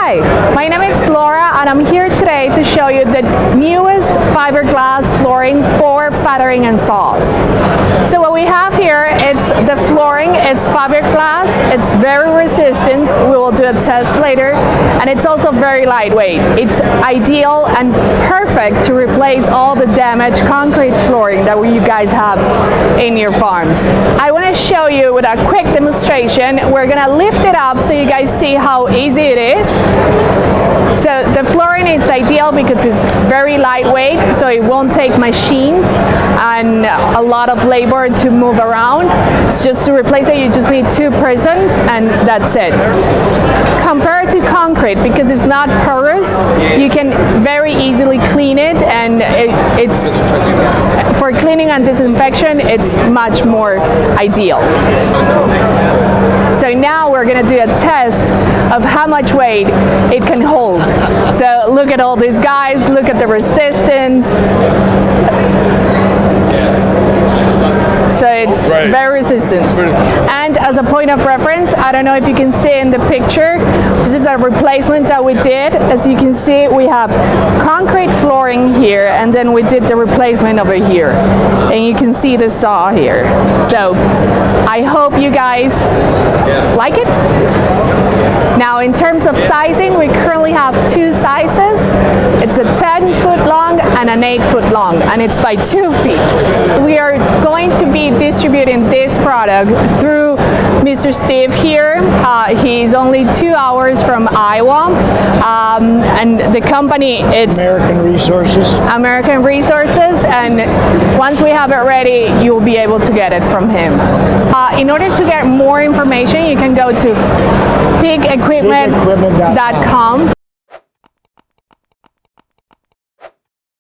Hi, my name is Laura and I'm here today to show you the newest fiberglass flooring for feathering and saws. So what we have here, it's the flooring, it's fiberglass, it's very resistant, we will do a test later, and it's also very lightweight. It's ideal and perfect to replace all the damaged concrete flooring that you guys have in your farms. I want to show you with a quick demonstration. We're going to lift it up so you guys see how easy it is. So the flooring is ideal because it's very lightweight, so it won't take machines and a lot of labor to move around. It's just to replace it, you just need 2 persons and that's it. Compared to concrete, because it's not porous, you can very easily clean it, and it's for cleaning and disinfection, it's much more ideal. So now we're going to do a test of how much weight it can hold. So look at all these guys, look at the resistance. So it's very resistant. And as a point of reference, I don't know if you can see in the picture, this is a replacement that we did. As you can see, we have concrete flooring here, and then we did the replacement over here. And you can see the saw here. So I hope you guys like it. Now in terms of sizing, we currently have 2 sizes. It's a 10-foot long and an 8-foot long, and it's by 2 feet. We are going to be distributing this product through Mr. Steve here. He's only 2 hours from Iowa, and the company, it's American Resources, and once we have it ready, you'll be able to get it from him. In order to get more information, you can go to pigequipment.com,